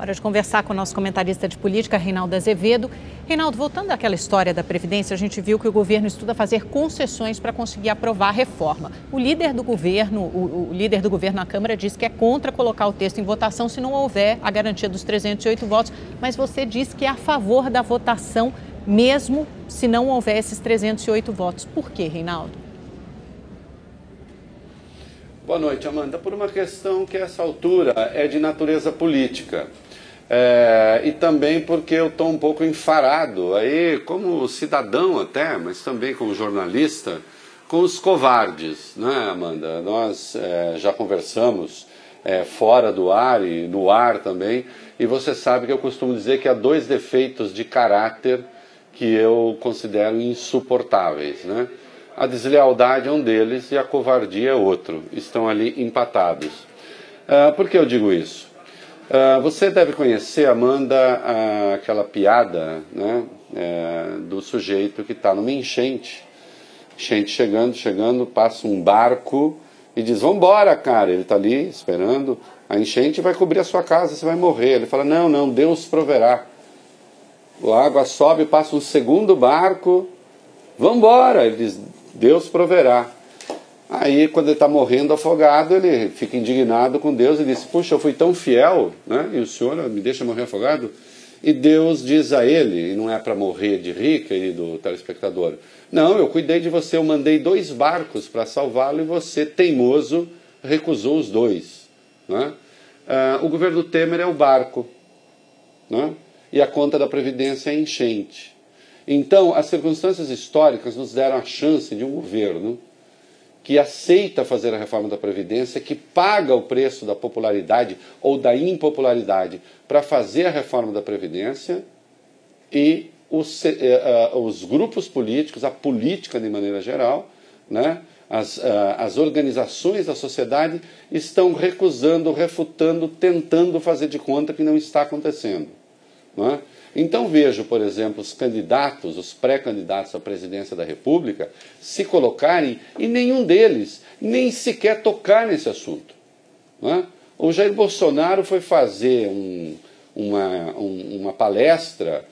Hora de conversar com o nosso comentarista de política, Reinaldo Azevedo. Reinaldo, voltando àquela história da Previdência, a gente viu que o governo estuda fazer concessões para conseguir aprovar a reforma. O líder do governo na Câmara disse que é contra colocar o texto em votação se não houver a garantia dos 308 votos, mas você disse que é a favor da votação mesmo se não houver esses 308 votos. Por quê, Reinaldo? Boa noite, Amanda. Por uma questão que, a essa altura, é de natureza política. E também porque eu estou um pouco enfarado, aí, como cidadão até, mas também como jornalista, com os covardes, né, Amanda? Nós já conversamos fora do ar e no ar também, e você sabe que eu costumo dizer que há dois defeitos de caráter que eu considero insuportáveis, né? A deslealdade é um deles e a covardia é outro. Estão ali empatados. Por que eu digo isso? Você deve conhecer, Amanda, aquela piada, né, do sujeito que está numa enchente. Enchente chegando, passa um barco e diz, vambora, cara. Ele está ali esperando. A enchente vai cobrir a sua casa, você vai morrer. Ele fala, não, Deus proverá. A água sobe, passa um segundo barco. Vambora. Ele diz, Deus proverá. Aí, quando ele está morrendo afogado, ele fica indignado com Deus e diz, puxa, eu fui tão fiel, né? E o Senhor me deixa morrer afogado? E Deus diz a ele, e não é para morrer de rir, querido telespectador, não, eu cuidei de você, eu mandei 2 barcos para salvá-lo e você, teimoso, recusou os 2. Né? O governo Temer é o barco, né? E a conta da Previdência é a enchente. Então, as circunstâncias históricas nos deram a chance de um governo que aceita fazer a reforma da Previdência, que paga o preço da popularidade ou da impopularidade para fazer a reforma da Previdência, e os grupos políticos, a política de maneira geral, né, as organizações da sociedade estão recusando, refutando, tentando fazer de conta que não está acontecendo. Não é? Então vejo, por exemplo, os candidatos, os pré-candidatos à presidência da República, se colocarem e nenhum deles nem sequer tocar nesse assunto. Não é? O Jair Bolsonaro foi fazer uma palestra,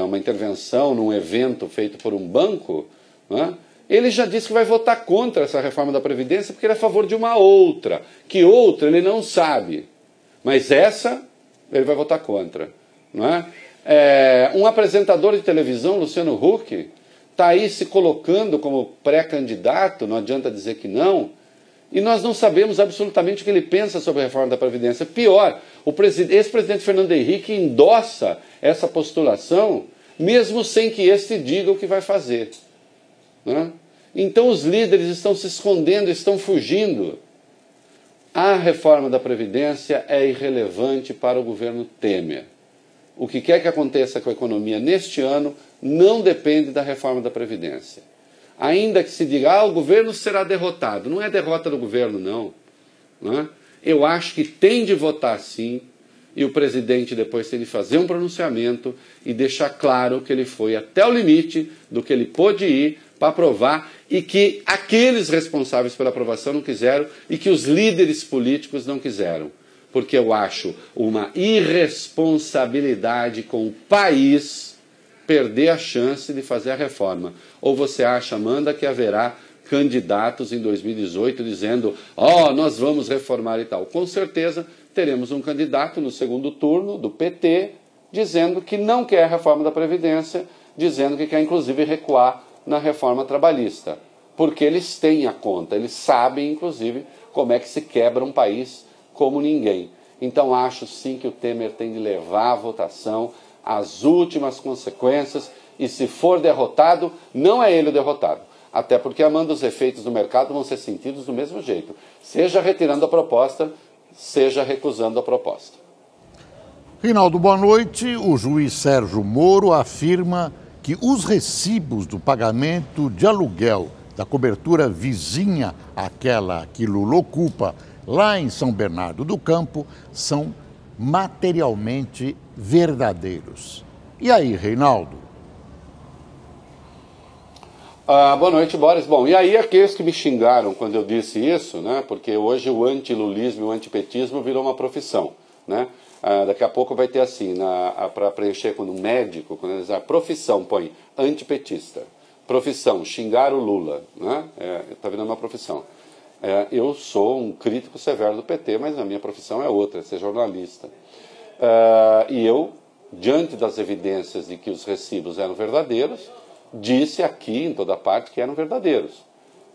uma intervenção num evento feito por um banco, não é? Ele já disse que vai votar contra essa reforma da Previdência porque ele é a favor de uma outra, que outra ele não sabe, mas essa ele vai votar contra. Não é? Um apresentador de televisão, Luciano Huck, está aí se colocando como pré-candidato, não adianta dizer que não, e nós não sabemos absolutamente o que ele pensa sobre a reforma da Previdência. Pior, o ex-presidente Fernando Henrique endossa essa postulação, mesmo sem que este diga o que vai fazer. Não é? Então os líderes estão se escondendo, estão fugindo. A reforma da Previdência é irrelevante para o governo Temer. O que quer que aconteça com a economia neste ano não depende da reforma da Previdência. Ainda que se diga, o governo será derrotado. Não é derrota do governo, não é? Eu acho que tem de votar sim, e o presidente depois tem de fazer um pronunciamento e deixar claro que ele foi até o limite do que ele pôde ir para aprovar, e que aqueles responsáveis pela aprovação não quiseram e que os líderes políticos não quiseram. Porque eu acho uma irresponsabilidade com o país perder a chance de fazer a reforma. Ou você acha, Amanda, que haverá candidatos em 2018 dizendo, nós vamos reformar e tal? Com certeza teremos um candidato no segundo turno do PT dizendo que não quer a reforma da Previdência, dizendo que quer inclusive recuar na reforma trabalhista. Porque eles têm a conta, eles sabem inclusive como é que se quebra um país como ninguém. Então acho sim que o Temer tem de levar a votação às últimas consequências, e se for derrotado, não é ele o derrotado. Até porque, Amanda, os efeitos do mercado vão ser sentidos do mesmo jeito. Seja retirando a proposta, seja recusando a proposta. Reinaldo, boa noite. O juiz Sérgio Moro afirma que os recibos do pagamento de aluguel da cobertura vizinha àquela que Lula ocupa lá em São Bernardo do Campo são materialmente verdadeiros. E aí, Reinaldo? Boa noite, Boris. Bom, e aí aqueles que me xingaram quando eu disse isso, né? Porque hoje o antilulismo e o antipetismo virou uma profissão, né? Daqui a pouco vai ter assim, para preencher quando um médico, quando eles, a profissão põe antipetista, profissão, xingar o Lula, né? Está virando uma profissão. Eu sou um crítico severo do PT, mas a minha profissão é outra, é ser jornalista. E eu, diante das evidências de que os recibos eram verdadeiros, disse aqui em toda parte que eram verdadeiros.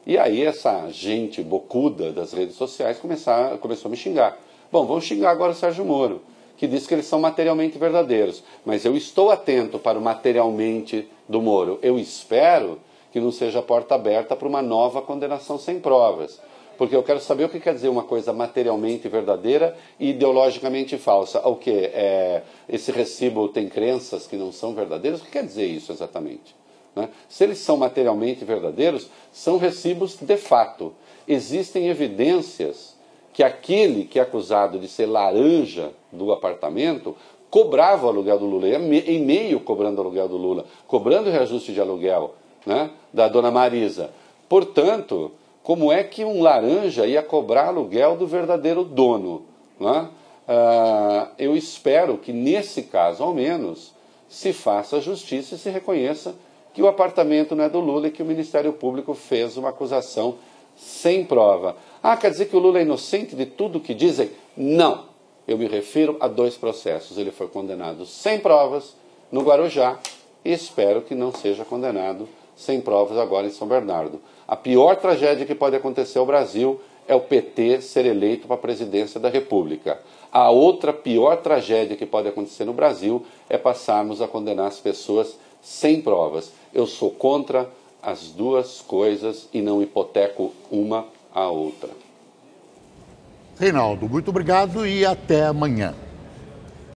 E aí essa gente bocuda das redes sociais começou a me xingar. Bom, vamos xingar agora o Sérgio Moro, que diz que eles são materialmente verdadeiros. Mas eu estou atento para o materialmente do Moro. Eu espero que não seja a porta aberta para uma nova condenação sem provas. Porque eu quero saber o que quer dizer uma coisa materialmente verdadeira e ideologicamente falsa. O quê? Esse recibo tem crenças que não são verdadeiras? O que quer dizer isso exatamente? Né? Se eles são materialmente verdadeiros, são recibos de fato. Existem evidências que aquele que é acusado de ser laranja do apartamento cobrava o aluguel do Lula, em meio cobrando o aluguel do Lula, cobrando o reajuste de aluguel, né, da dona Marisa. Portanto, como é que um laranja ia cobrar aluguel do verdadeiro dono? Né? Eu espero que nesse caso, ao menos, se faça justiça e se reconheça que o apartamento não é do Lula e que o Ministério Público fez uma acusação sem prova. Quer dizer que o Lula é inocente de tudo que dizem? Não. Eu me refiro a 2 processos. Ele foi condenado sem provas no Guarujá e espero que não seja condenado sem provas agora em São Bernardo. A pior tragédia que pode acontecer ao Brasil é o PT ser eleito para a presidência da República. A outra pior tragédia que pode acontecer no Brasil é passarmos a condenar as pessoas sem provas. Eu sou contra as 2 coisas e não hipoteco uma à outra. Reinaldo, muito obrigado e até amanhã.